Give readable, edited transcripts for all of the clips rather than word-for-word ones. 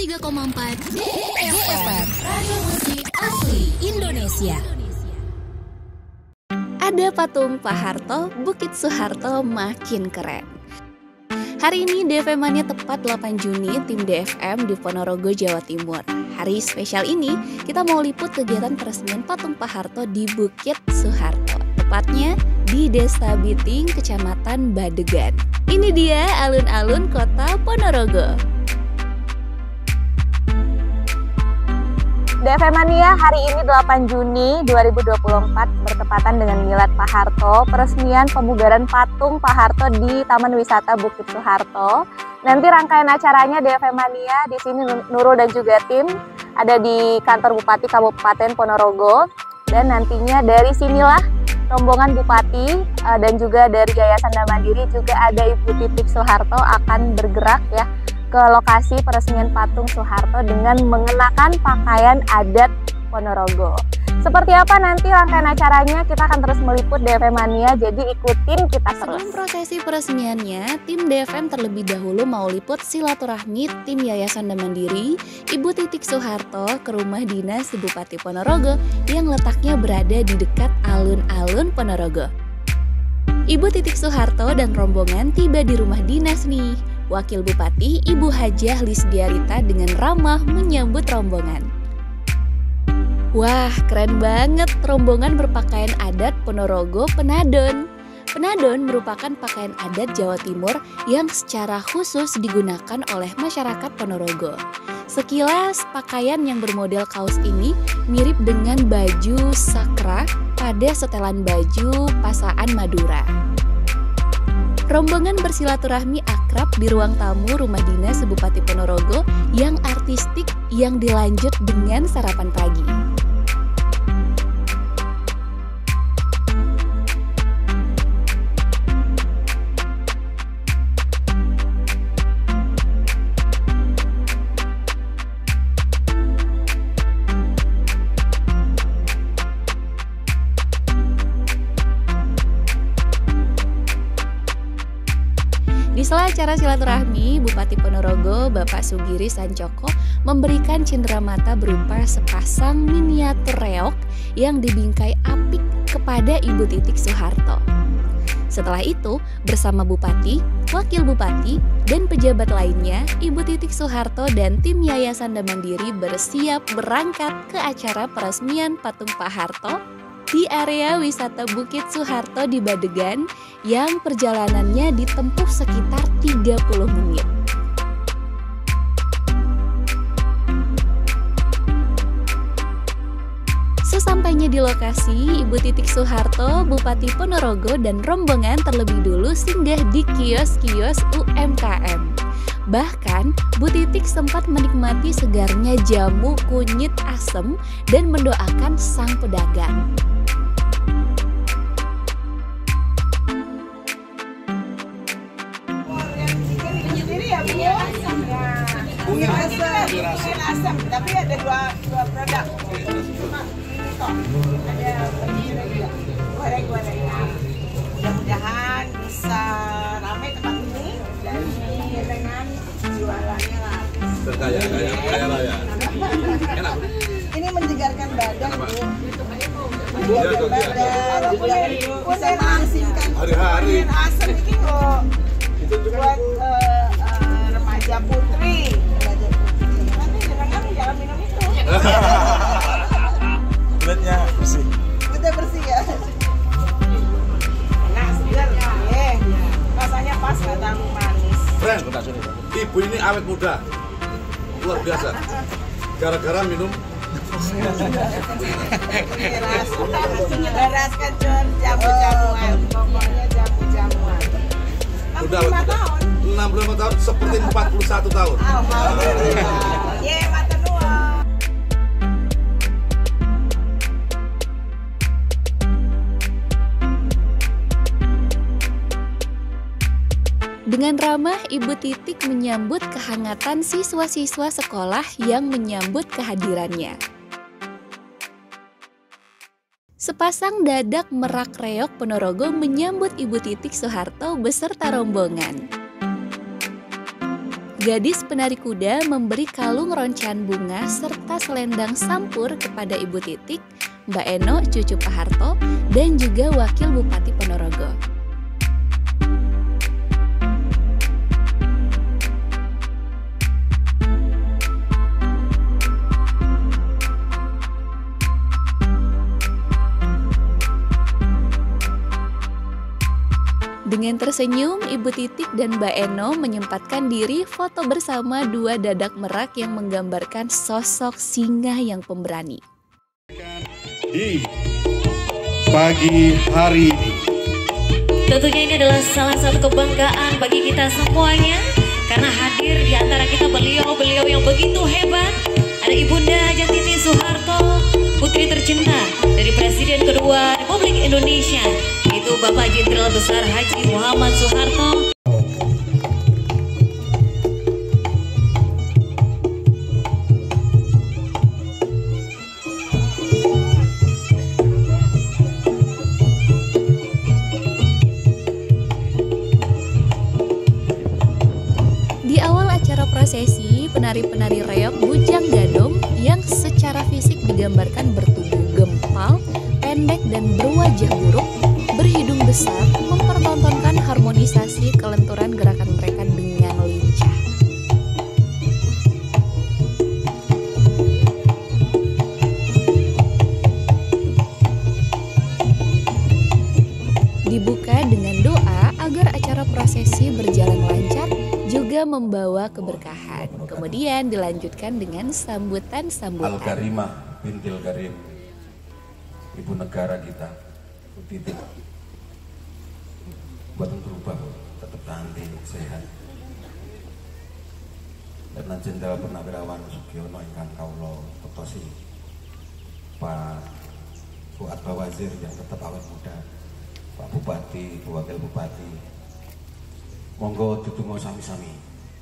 103,4 DFM Radio Musik Asli Indonesia. Ada patung Pak Harto, Bukit Soeharto makin keren. Hari ini DFM Mania tepat 8 Juni tim DFM di Ponorogo, Jawa Timur. Hari spesial ini kita mau liput kegiatan peresmian patung Pak Harto di Bukit Soeharto. Tepatnya di Desa Biting, Kecamatan Badegan. Ini dia alun-alun kota Ponorogo. DFM Mania hari ini 8 Juni 2024 bertepatan dengan milad Pak Harto, peresmian pemugaran patung Pak Harto di Taman Wisata Bukit Soeharto. Nanti rangkaian acaranya DFM Mania di sini Nurul dan juga tim ada di kantor Bupati Kabupaten Ponorogo, dan nantinya dari sinilah rombongan Bupati dan juga dari Yayasan Dana Mandiri juga ada Ibu Titik Soeharto akan bergerak ya ke lokasi peresmian patung Soeharto dengan mengenakan pakaian adat Ponorogo. Seperti apa nanti rangkaian acaranya, kita akan terus meliput DFM Mania, jadi ikutin kita terus. Sebelum prosesi peresmiannya, tim DFM terlebih dahulu mau liput silaturahmi tim Yayasan Dana Mandiri Ibu Titik Soeharto ke rumah dinas Bupati Ponorogo yang letaknya berada di dekat alun-alun Ponorogo. Ibu Titik Soeharto dan rombongan tiba di rumah dinas nih. Wakil Bupati Ibu Hajah Lisdiarita dengan ramah menyambut rombongan. Wah, keren banget, rombongan berpakaian adat Ponorogo Penadon. Penadon merupakan pakaian adat Jawa Timur yang secara khusus digunakan oleh masyarakat Ponorogo. Sekilas, pakaian yang bermodel kaos ini mirip dengan baju sakra pada setelan baju Pasaan Madura. Rombongan bersilaturahmi akrab di ruang tamu rumah dinas Bupati Ponorogo yang artistik yang dilanjut dengan sarapan pagi. Di sela acara silaturahmi, Bupati Ponorogo Bapak Sugiri Sancoko memberikan cenderamata berupa sepasang miniatur reog yang dibingkai apik kepada Ibu Titik Soeharto. Setelah itu, bersama Bupati, Wakil Bupati, dan pejabat lainnya, Ibu Titik Soeharto dan tim Yayasan Dana Mandiri bersiap berangkat ke acara peresmian patung Pak Harto di area wisata Bukit Soeharto di Badegan yang perjalanannya ditempuh sekitar 30 menit. Sesampainya di lokasi, Ibu Titik Soeharto, Bupati Ponorogo, dan rombongan terlebih dulu singgah di kios-kios UMKM. Bahkan, Bu Titik sempat menikmati segarnya jamu kunyit asem dan mendoakan sang pedagang. Kunyit asam, tapi ada dua produk. Ada goreng-gorengan. Mudah-mudahan bisa ramai tempat ini dan dengan jualannya lah. Kaya raya. Enak. Ini menjegarkan badan, Bu. Menjegarkan badan. Bisa mengasingkan hari-hari. Asam ini kok. Itu juga buat remaja putri. Nanti jangan minum itu. kulitnya bersih. Kulitnya bersih ya. Enak, segar. Rasanya pas, nggak terlalu manis. Keren. Ibu ini awet muda. Luar biasa. Gara-gara minum Beraskan jamu-jamuan. Pokoknya jamu-jamuan. udah 65 tahun. 65 tahun seperti 41 tahun. Alhamdulillah. Matur nuwun. Dengan ramah, Ibu Titik menyambut kehangatan siswa-siswa sekolah yang menyambut kehadirannya. Sepasang dadak merak reog Ponorogo menyambut Ibu Titik Soeharto beserta rombongan. Gadis penari kuda memberi kalung roncean bunga serta selendang sampur kepada Ibu Titik, Mbak Eno cucu Pak Harto, dan juga Wakil Bupati Ponorogo. Dengan tersenyum, Ibu Titik dan Mbak Eno menyempatkan diri foto bersama dua dadak merak yang menggambarkan sosok singa yang pemberani. Di pagi hari ini, tentunya ini adalah salah satu kebanggaan bagi kita semuanya, karena hadir di antara kita beliau-beliau yang begitu hebat. Ada Ibunda Jatiti Soeharto, putri tercinta dari Presiden kedua Republik Indonesia, itu Bapak Jenderal Besar Haji Muhammad Soeharto. Di awal acara prosesi, penari-penari reog Bujang Gadong yang secara fisik digambarkan bertubuh gempal, pendek dan berwajah buruk, berhidung besar, mempertontonkan harmonisasi kelenturan gerakan mereka dengan lincah. Dibuka dengan doa agar acara prosesi berjalan lancar, juga membawa keberkahan. Kemudian dilanjutkan dengan sambutan-sambutan. Al-Karimah bintil Karim, ibu negara kita, Bu Titik, buatan berubah, tetap nanti sehat. Dan Jenderal Purnawirawan Sugiono ingkang kawula petosi, Pak Fuad Bawazir yang tetap awet muda, Pak Bupati, Bu Wakil Bupati. Monggo ditunggu sami-sami,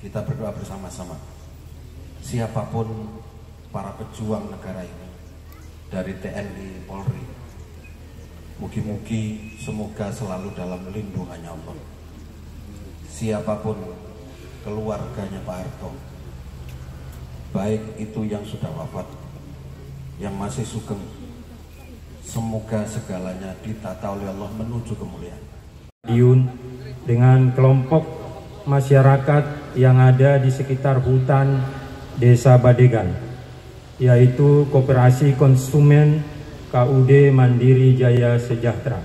kita berdoa bersama-sama. Siapapun para pejuang negara ini, dari TNI, Polri, mugi-mugi semoga selalu dalam lindungannya Allah. Siapapun keluarganya Pak Harto, baik itu yang sudah wafat, yang masih sugeng, semoga segalanya ditata oleh Allah menuju kemuliaan. Dengan kelompok masyarakat yang ada di sekitar hutan Desa Badegan, yaitu Koperasi Konsumen KUD Mandiri Jaya Sejahtera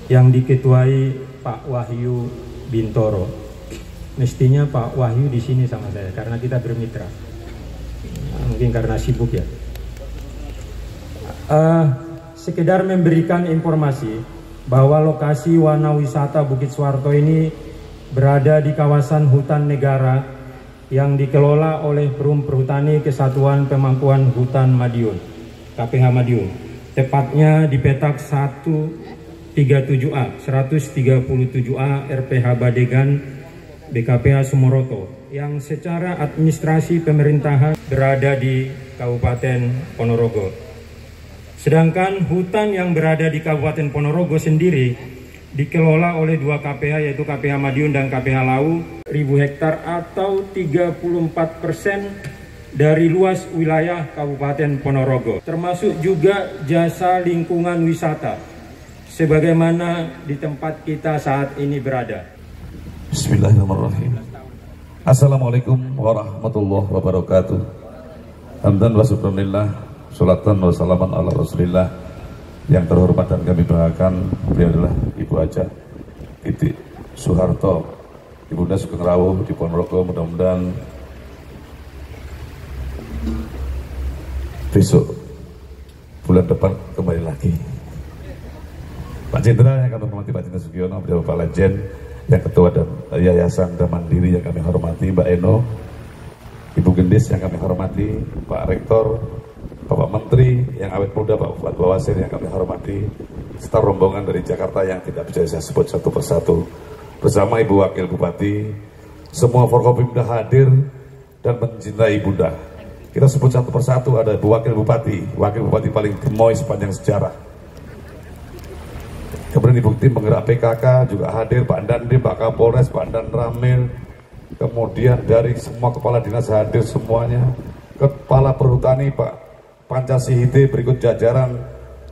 yang diketuai Pak Wahyu Bintoro. Mestinya Pak Wahyu di sini sama saya karena kita bermitra. Mungkin karena sibuk ya. Sekedar memberikan informasi bahwa lokasi Wana Wisata Bukit Suharto ini berada di kawasan hutan negara yang dikelola oleh Perum Perhutani Kesatuan Pemangkuan Hutan Madiun, KPH Madiun. Tepatnya di petak 137A, 137A RPH Badegan, BKPH Sumoroto, yang secara administrasi pemerintahan berada di Kabupaten Ponorogo. Sedangkan hutan yang berada di Kabupaten Ponorogo sendiri dikelola oleh dua KPH, yaitu KPH Madiun dan KPH Lau, 1000 hektar atau 34% dari luas wilayah Kabupaten Ponorogo, termasuk juga jasa lingkungan wisata, sebagaimana di tempat kita saat ini berada. Bismillahirrahmanirrahim. Assalamualaikum warahmatullahi wabarakatuh. Hamdan wa syukranillah, salatan wa salaman ala rasulillah. Yang terhormat dan kami banggakan, beliau adalah Ibu Haja Titik Soeharto, Ibunda Sugeng Rawuh di Ponorogo. Mudah-mudahan besok bulan depan kembali lagi. Pak Jenderal yang kami hormati, Pak Jenderal Sugiono, beliau Pak Lejen yang ketua dan Yayasan dan Mandiri yang kami hormati, Mbak Eno, Ibu Gendis yang kami hormati, Pak Rektor, Bapak Menteri yang awet muda, Pak Fuad Bawazir yang kami hormati, serta rombongan dari Jakarta yang tidak bisa saya sebut satu persatu, bersama Ibu Wakil Bupati, semua Forkopimda hadir dan mencintai Ibunda. Kita sebut satu persatu, ada Ibu Wakil Bupati paling gemoy sepanjang sejarah. Kemudian Ibu Tim penggerak PKK juga hadir, Pak Dandim, Pak Kapolres, Pak Dan Ramil, kemudian dari semua kepala dinas hadir semuanya, kepala perhutani Pak Pancasihite, berikut jajaran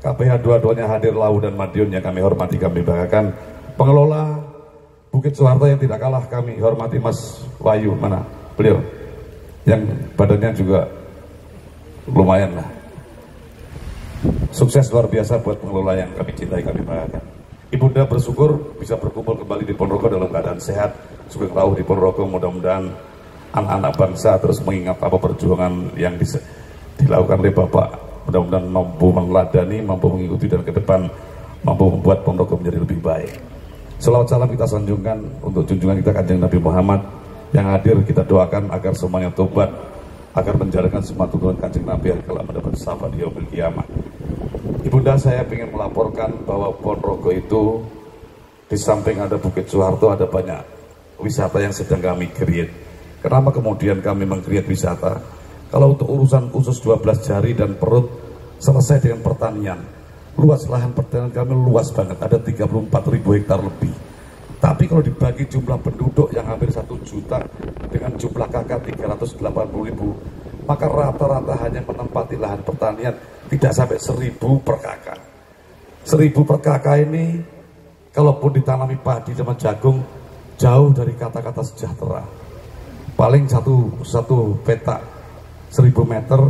KPH dua-duanya hadir, Lau dan Madiun yang kami hormati, kami banggakan. Pengelola Bukit Soeharto yang tidak kalah kami hormati, Mas Wahyu, mana beliau, yang badannya juga lumayan lah. Sukses luar biasa buat pengelola yang kami cintai, kami banggakan. Ibunda bersyukur bisa berkumpul kembali di Ponorogo dalam keadaan sehat. Sugeng Rawuh di Ponorogo, mudah-mudahan anak-anak bangsa terus mengingat apa perjuangan yang dilakukan oleh Bapak. Mudah-mudahan mampu meneladani, mampu mengikuti, dan ke depan mampu membuat Ponorogo menjadi lebih baik. Selawat salam kita sanjungkan untuk junjungan kita Kanjeng Nabi Muhammad. Yang hadir kita doakan agar semuanya tobat, agar menjalankan semua tuntunan Kanjeng Nabi yang kelak mendapat syafaat di yaumil kiamat. Ibunda, saya ingin melaporkan bahwa Ponorogo itu di samping ada Bukit Soeharto, ada banyak wisata yang sedang kami create. Kenapa kemudian kami meng-create wisata? Kalau untuk urusan usus 12 jari dan perut selesai dengan pertanian. Luas lahan pertanian kami luas banget, ada 34.000 hektar lebih. Tapi kalau dibagi jumlah penduduk yang hampir 1 juta dengan jumlah kakak 380.000, maka rata-rata hanya menempati lahan pertanian tidak sampai 1.000 per kakak. 1.000 per kakak ini kalaupun ditanami padi sama jagung jauh dari kata-kata sejahtera. Paling satu petak 1.000 meter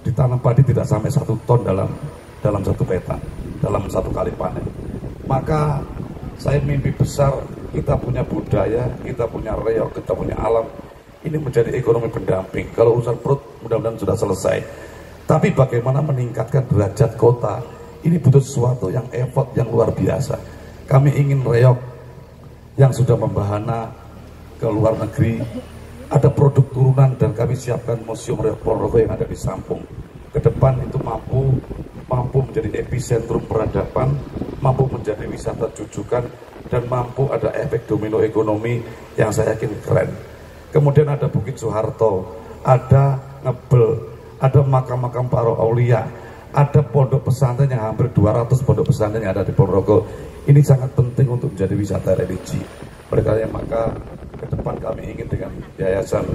ditanam padi tidak sampai 1 ton dalam satu petak, dalam satu kali panen. Maka saya mimpi besar, kita punya budaya, kita punya reok, kita punya alam, ini menjadi ekonomi pendamping. Kalau urusan perut mudah-mudahan sudah selesai, tapi bagaimana meningkatkan derajat kota, ini butuh sesuatu yang effort yang luar biasa. Kami ingin reok yang sudah membahana ke luar negeri, ada produk turunan, dan kami siapkan museum reok Ponorogo yang ada di Sampung. Ke depan itu mampu menjadi epicentrum peradaban, mampu menjadi wisata jujukan, dan mampu ada efek domino ekonomi yang saya yakin keren. Kemudian ada Bukit Soeharto, ada Ngebel, ada makam-makam para aulia, ada pondok pesantren yang hampir 200 pondok pesantren yang ada di Ponorogo. Ini sangat penting untuk menjadi wisata religi. Oleh karena maka ke depan kami ingin dengan Yayasan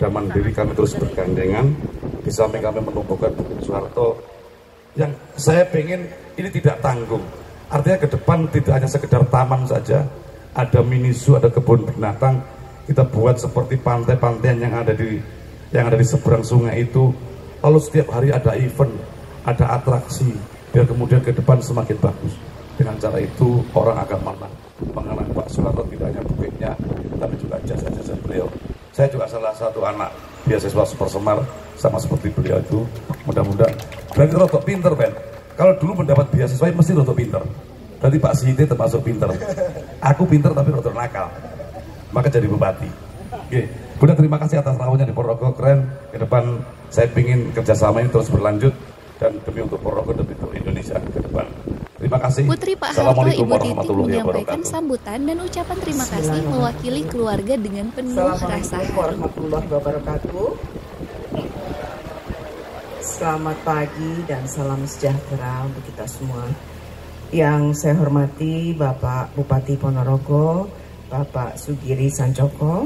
Mandiri kami terus bergandengan. Di samping kami menumbuhkan Bukit Soeharto, yang saya pengen ini tidak tanggung. Artinya ke depan tidak hanya sekedar taman saja, ada mini zoo, ada kebun binatang. Kita buat seperti pantai-pantai yang ada di seberang sungai itu. Lalu setiap hari ada event, ada atraksi, biar kemudian ke depan semakin bagus. Dengan cara itu orang akan mengenang Pak Soeharto, tidak hanya bukitnya, tapi juga jasa-jasa beliau. Saya juga salah satu anak beasiswa Super Semar, sama seperti beliau itu. Mudah-mudahan berarti rotok pinter, Ben. Kalau dulu mendapat beasiswa mesti rotok pinter. Berarti Pak Sihite termasuk pinter. Aku pinter tapi rotok nakal, maka jadi bupati. Oke, Bunda, terima kasih atas rawuhnya di Ponorogo, keren. Ke depan saya ingin kerjasama ini terus berlanjut, dan demi untuk Ponorogo, demi untuk Indonesia ke depan. Terima kasih. Putri Pak Harto, Ibu Titi menyampaikan sambutan dan ucapan terima kasih mewakili keluarga dengan penuh rasa haru. Assalamualaikum warahmatullahi wabarakatuh. Selamat pagi dan salam sejahtera untuk kita semua. Yang saya hormati Bapak Bupati Ponorogo, Bapak Sugiri Sancoko.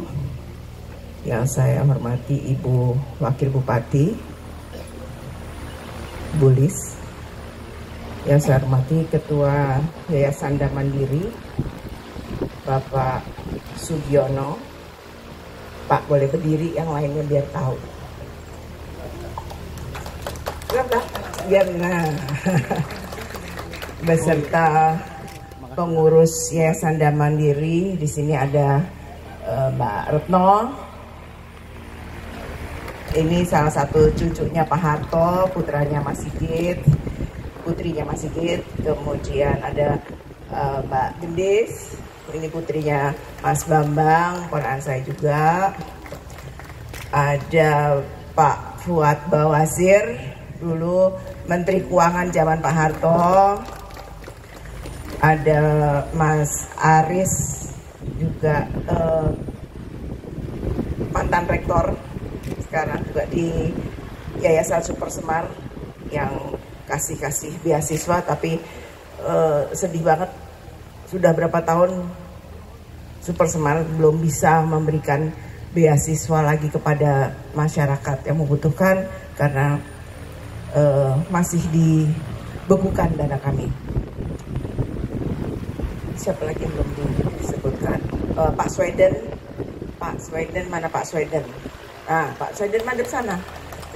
Yang saya hormati Ibu Wakil Bupati Bulis. Yang saya hormati Ketua Yayasan Mandiri Bapak Sugiono. Pak boleh berdiri, yang lainnya biar tahu. Biar beserta pengurus Yayasan Mandiri. Di sini ada Mbak Retno. Ini salah satu cucunya Pak Harto, putranya Mas Sigit, putrinya Mas Sigit. Kemudian ada Mbak Gendis, ini putrinya Mas Bambang, ponakan saya juga. Ada Pak Fuad Bawazir, dulu Menteri Keuangan zaman Pak Harto. Ada Mas Aris, juga mantan rektor, sekarang juga di Yayasan Super Semar yang kasih beasiswa, tapi sedih banget sudah berapa tahun Super Semar belum bisa memberikan beasiswa lagi kepada masyarakat yang membutuhkan karena masih dibekukan dana kami. Siapa lagi yang belum disebutkan? Pak Sweden. Pak Sweden, mana Pak Sweden? Nah, Pak Sweden mana di sana?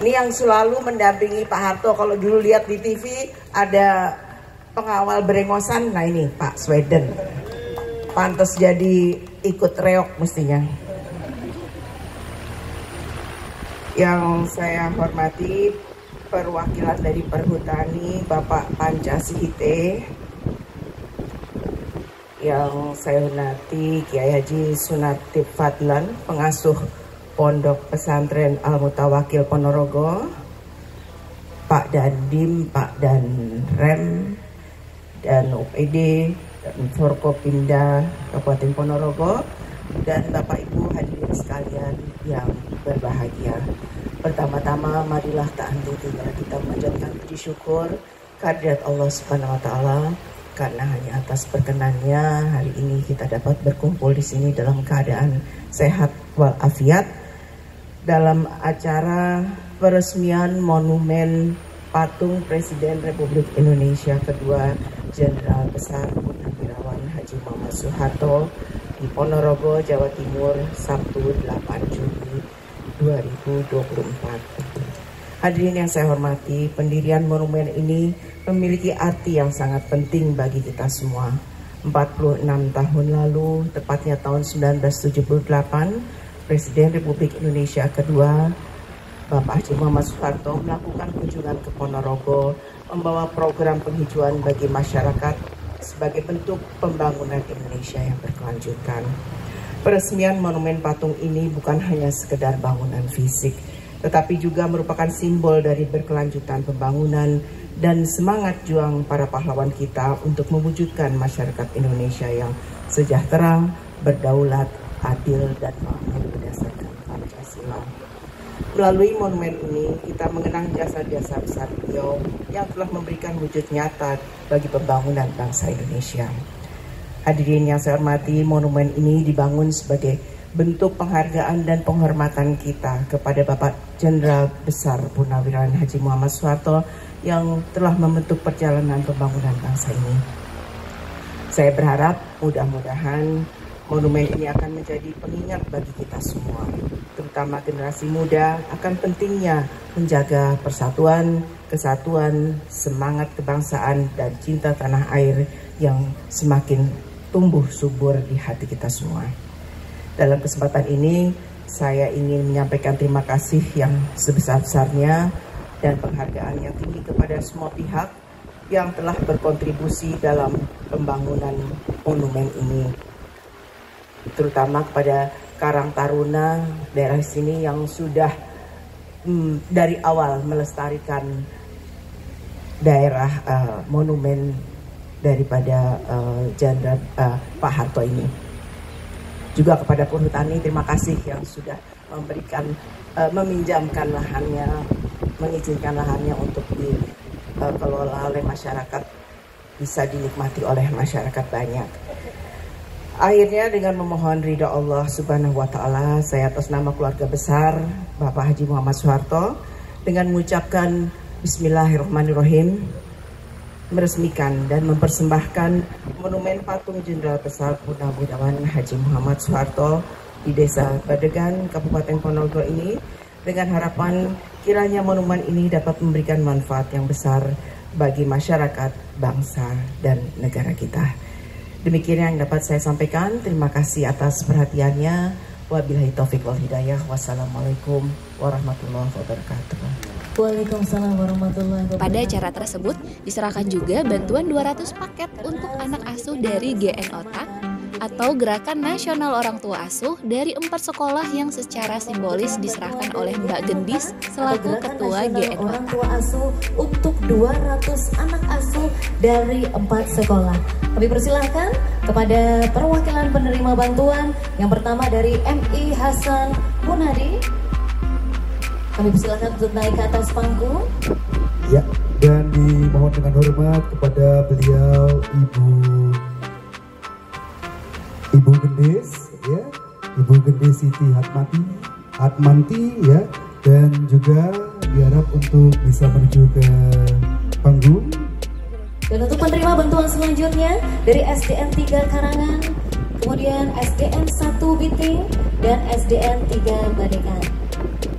Ini yang selalu mendampingi Pak Harto. Kalau dulu lihat di TV ada pengawal berengosan, nah ini Pak Sweden. Pantas jadi ikut reok mestinya. Yang saya hormati perwakilan dari Perhutani Bapak Pancasihite, yang saya hormati Kiai Haji Sunatif Fadlan, pengasuh Pondok Pesantren Al-Mutawakil Ponorogo, Pak Dandim, Pak Danrem, dan OPD dan Forkopimda Kabupaten Ponorogo, dan Bapak Ibu hadirin sekalian yang berbahagia. Pertama-tama marilah tak henti-hentinya kita memanjatkan puji syukur kehadirat Allah Subhanahu wa taala, karena hanya atas perkenannya hari ini kita dapat berkumpul di sini dalam keadaan sehat walafiat dalam acara peresmian monumen patung Presiden Republik Indonesia kedua Jenderal Besar Purnawirawan Haji Muhammad Soeharto di Ponorogo, Jawa Timur, Sabtu 8 Juni 2024. Hadirin yang saya hormati, pendirian monumen ini memiliki arti yang sangat penting bagi kita semua. 46 tahun lalu, tepatnya tahun 1978, Presiden Republik Indonesia kedua, Bapak Haji Muhammad Soeharto melakukan kunjungan ke Ponorogo, membawa program penghijauan bagi masyarakat sebagai bentuk pembangunan Indonesia yang berkelanjutan. Peresmian monumen patung ini bukan hanya sekedar bangunan fisik, tetapi juga merupakan simbol dari berkelanjutan pembangunan dan semangat juang para pahlawan kita untuk mewujudkan masyarakat Indonesia yang sejahtera, berdaulat, adil, dan makmur berdasarkan Pancasila. Melalui monumen ini, kita mengenang jasa-jasa besar beliau yang telah memberikan wujud nyata bagi pembangunan bangsa Indonesia. Hadirin yang saya hormati, monumen ini dibangun sebagai bentuk penghargaan dan penghormatan kita kepada Bapak Jenderal Besar Purnawirawan Haji Muhammad Soeharto yang telah membentuk perjalanan pembangunan bangsa ini. Saya berharap mudah-mudahan monumen ini akan menjadi pengingat bagi kita semua, terutama generasi muda, akan pentingnya menjaga persatuan, kesatuan, semangat kebangsaan, dan cinta tanah air yang semakin tumbuh subur di hati kita semua. Dalam kesempatan ini, saya ingin menyampaikan terima kasih yang sebesar-besarnya dan penghargaan yang tinggi kepada semua pihak yang telah berkontribusi dalam pembangunan monumen ini, terutama kepada Karang Taruna daerah sini yang sudah dari awal melestarikan daerah monumen daripada Jenderal Pak Harto ini. Juga kepada Perhutani, terima kasih yang sudah memberikan meminjamkan lahannya, mengizinkan lahannya untuk dikelola oleh masyarakat, bisa dinikmati oleh masyarakat banyak. Akhirnya dengan memohon ridha Allah Subhanahu wa taala, saya atas nama keluarga besar Bapak Haji Muhammad Soeharto dengan mengucapkan Bismillahirrahmanirrahim, meresmikan dan mempersembahkan monumen patung Jenderal Besar Purnawirawan Haji Muhammad Soeharto di Desa Badegan, Kabupaten Ponorogo ini, dengan harapan kiranya monumen ini dapat memberikan manfaat yang besar bagi masyarakat, bangsa, dan negara kita. Demikian yang dapat saya sampaikan. Terima kasih atas perhatiannya. Wabillahi taufiq wal hidayah. Wassalamualaikum warahmatullahi wabarakatuh. Waalaikumsalam warahmatullahi wabarakatuh. Pada acara tersebut diserahkan juga bantuan 200 paket untuk anak asuh dari GN Otak atau Gerakan Nasional Orang Tua Asuh dari 4 sekolah yang secara simbolis diserahkan oleh Mbak Gendis selaku Ketua GN Orang Tua Asuh untuk 200 anak asuh dari 4 sekolah. Kami persilahkan kepada perwakilan penerima bantuan. Yang pertama dari MI Hasan Munadi. Kami persilahkan untuk naik ke atas panggung. Ya, dan dimohon dengan hormat kepada beliau Ibu Gendis, ya, Ibu Gede Siti Hatmanti ya, dan juga diharap untuk bisa menuju ke panggung. Dan untuk penerima bantuan selanjutnya dari SDN 3 Karangan, kemudian SDN 1 Biting, dan SDN 3 Badekan.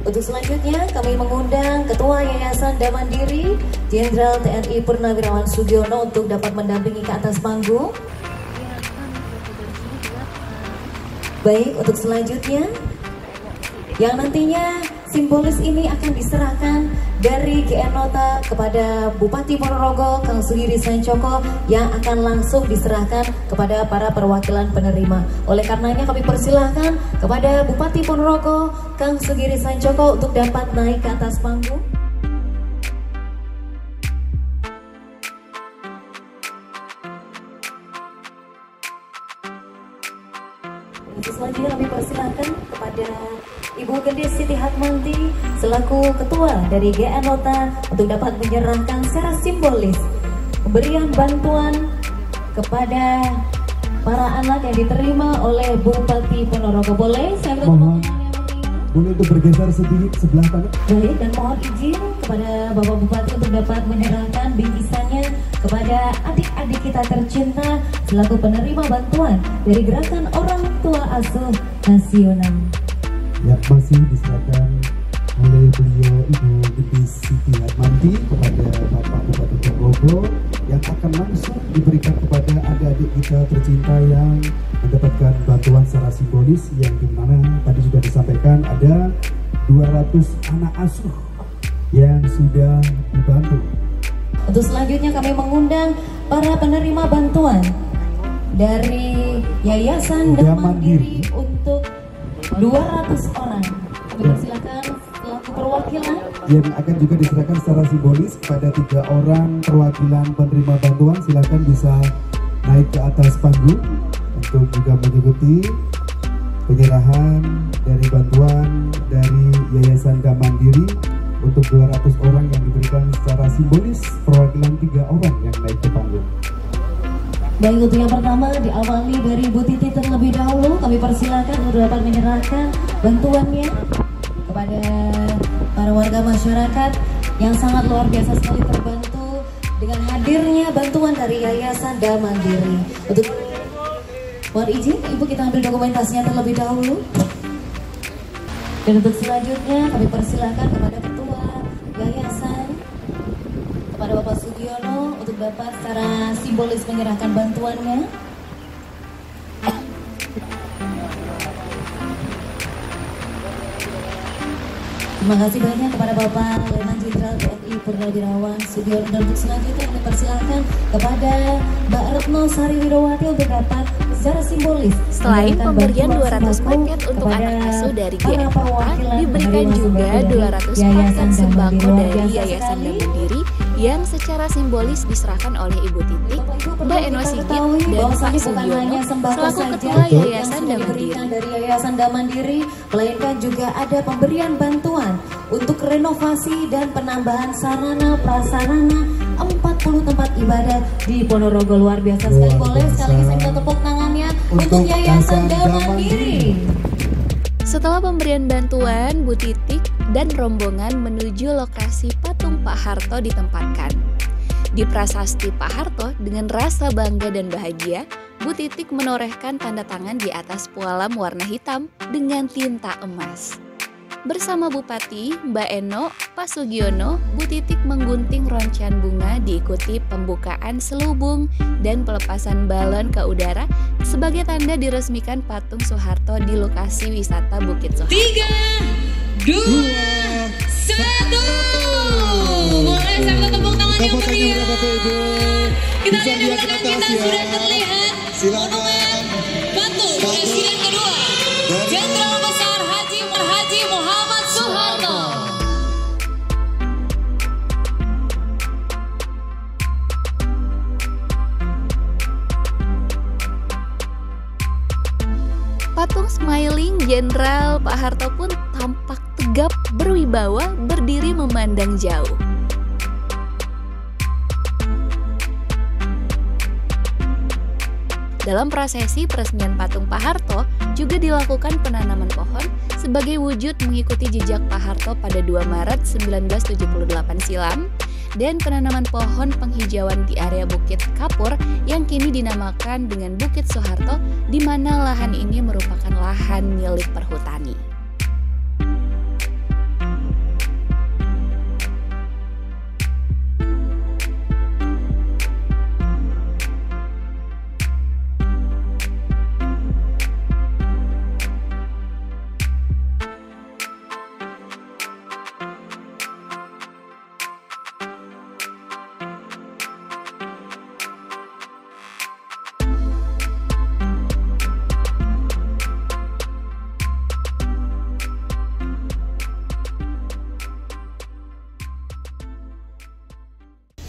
Untuk selanjutnya kami mengundang Ketua Yayasan Damandiri Jenderal TNI Purnawirawan Sugiono untuk dapat mendampingi ke atas panggung. Baik, untuk selanjutnya yang nantinya simbolis ini akan diserahkan dari GN Nota kepada Bupati Ponorogo Kang Sugiri Sancoko yang akan langsung diserahkan kepada para perwakilan penerima. Oleh karenanya kami persilahkan kepada Bupati Ponorogo Kang Sugiri Sancoko untuk dapat naik ke atas panggung. Selanjutnya kami persilahkan kepada Ibu Gede Siti Hatmanti selaku ketua dari GN Nota untuk dapat menyerahkan secara simbolis pemberian bantuan kepada para anak yang diterima oleh Bupati Ponorogo. Boleh saya minta boleh untuk bergeser sedikit sebelah kanan. Baik, dan mohon izin kepada Bapak Bupati untuk dapat menyerahkan bingkisannya kepada adik-adik kita tercinta selaku penerima bantuan dari Gerakan Orang Tua Asuh Nasional. Ya, masih diserahkan oleh beliau Ibu Gede Siti Hatmanti kepada Bapak Bupati Ponorogo yang akan langsung diberikan kepada adik-adik kita tercinta yang mendapatkan bantuan secara simbolis, yang dimana tadi sudah disampaikan ada 200 anak asuh yang sudah dibantu. Untuk selanjutnya kami mengundang para penerima bantuan dari Yayasan Damandiri untuk 200 orang. Kami persilakan selaku perwakilan yang akan juga diserahkan secara simbolis kepada 3 orang perwakilan penerima bantuan. Silakan bisa naik ke atas panggung untuk juga mengikuti penyerahan dari bantuan dari Yayasan Damandiri untuk 200 orang yang diberikan secara simbolis, perwakilan 3 orang yang naik ke panggung. Baik, untuk yang pertama diawali dari Ibu Titi terlebih dahulu. Kami persilakan untuk dapat menyerahkan bantuannya kepada para warga masyarakat yang sangat luar biasa sekali terbantu dengan hadirnya bantuan dari Yayasan Damandiri. Untuk mohon izin Ibu, kita ambil dokumentasinya terlebih dahulu. Dan untuk selanjutnya kami persilakan kepada Ketua Yayasan, kepada Bapak Sugiono untuk dapat secara simbolis menyerahkan bantuannya. Terima kasih banyak kepada Bapak Letnan Jenderal TNI Purnawirawan Sugiono. Dan untuk selanjutnya kami persilahkan kepada Mbak Retno Sari Wirowati untuk dapat secara simbolis. Selain pemberian 200 paket untuk anak asuh dari GN Nota, diberikan juga 200 paket sembako dari Yayasan Damandiri yang secara simbolis diserahkan oleh Ibu Titi, Mbak Eno Sigit, dan Pak Sugiono selaku Ketua Yayasan Damandiri. Dari Yayasan Damandiri, melainkan juga ada pemberian bantuan untuk renovasi dan penambahan sarana prasarana 40 tempat ibadah di Ponorogo. Luar biasa sekali. Boleh sekali lagi saya minta tepuk tangannya untuk Yayasan Damandiri. Setelah pemberian bantuan, Bu Titik dan rombongan menuju lokasi patung Pak Harto ditempatkan. Di prasasti Pak Harto, dengan rasa bangga dan bahagia, Bu Titik menorehkan tanda tangan di atas pualam warna hitam dengan tinta emas. Bersama Bupati, Mbak Eno, Pak Sugiono, Bu Titik menggunting roncan bunga diikuti pembukaan selubung dan pelepasan balon ke udara sebagai tanda diresmikan patung Soeharto di lokasi wisata Bukit Soeharto. 3, 2, 1. Boleh sambil tepuk tangan yang meriah. Kita lihat di belakang kita sudah terlihat monumen patung Presiden kedua Jenderal Besar Haji Muhammad Soeharto. Patung smiling Jenderal Pak Harto pun tampak tegap berwibawa berdiri memandang jauh. Dalam prosesi peresmian patung Pak Harto juga dilakukan penanaman pohon sebagai wujud mengikuti jejak Pak Harto pada 2 Maret 1978 silam dan penanaman pohon penghijauan di area Bukit Kapur yang kini dinamakan dengan Bukit Soeharto, di mana lahan ini merupakan lahan milik perhutani.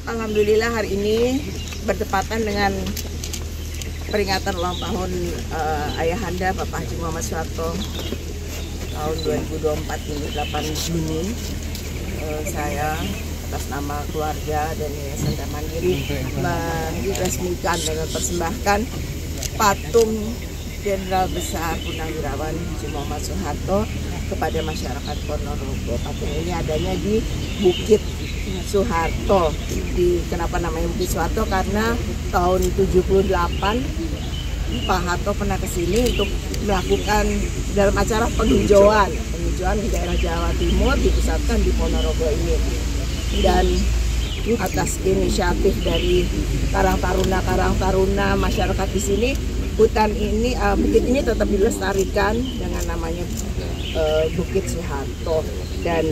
Alhamdulillah hari ini bertepatan dengan peringatan ulang tahun Ayahanda Bapak Haji Muhammad Soeharto tahun 2024 ini 8 Juni. Saya atas nama keluarga dan Yayasan Mandiri meresmikan dan mempersembahkan patung Jenderal Besar Purnawirawan Haji Muhammad Soeharto kepada masyarakat Ponorogo. Patung ini adanya di Bukit Soeharto. Kenapa namanya Bukit Soeharto? Karena tahun 78 Pak Harto pernah ke sini untuk melakukan dalam acara penghijauan di daerah Jawa Timur, dipusatkan di Ponorogo ini. Dan atas inisiatif dari Karang Taruna masyarakat di sini, hutan ini, bukit ini tetap dilestarikan dengan namanya Bukit Soeharto. Dan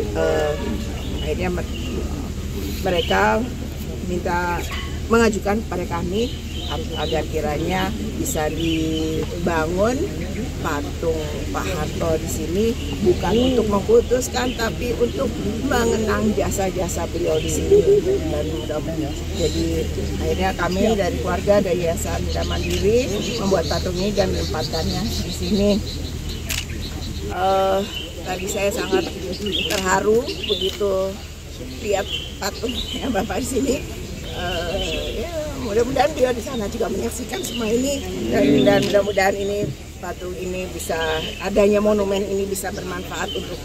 akhirnya mereka mengajukan kepada kami agar kiranya bisa dibangun patung Pak Harto di sini, bukan untuk mengkultuskan tapi untuk mengenang jasa-jasa beliau di sini. Dan mudah-mudahan jadi akhirnya kami dari keluarga dari Yayasan Mandiri membuat patung ini dan menempatkannya di sini. Tadi saya sangat terharu begitu lihat patungnya Bapak di sini. Ya, mudah-mudahan beliau di sana juga menyaksikan semua ini dan mudah-mudahan ini patung ini bisa, adanya monumen ini bisa bermanfaat untuk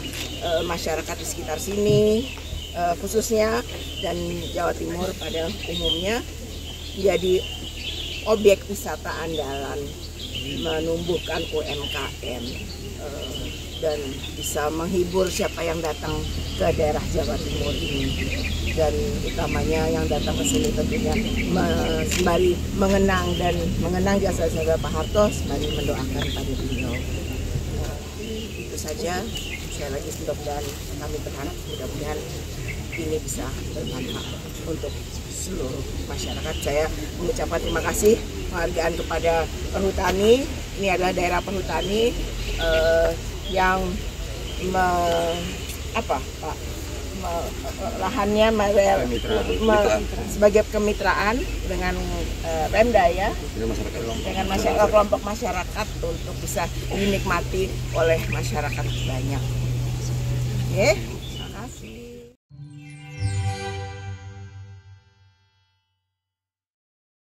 masyarakat di sekitar sini khususnya dan Jawa Timur pada umumnya, jadi objek wisata andalan, menumbuhkan UMKM dan bisa menghibur siapa yang datang ke daerah Jawa Timur ini. Dan utamanya yang datang ke sini tentunya sembari mengenang jasa-jasa Pak Harto, sembari mendoakan pada beliau. Itu saja. Sekali lagi mudah-mudahan kami berharap mudah-mudahan ini bisa bermanfaat untuk seluruh masyarakat. Saya mengucapkan terima kasih penghargaan kepada perhutani. Ini adalah daerah perhutani yang lahannya sebagai kemitraan dengan Pemda ya, dengan kelompok masyarakat untuk bisa dinikmati oleh masyarakat banyak.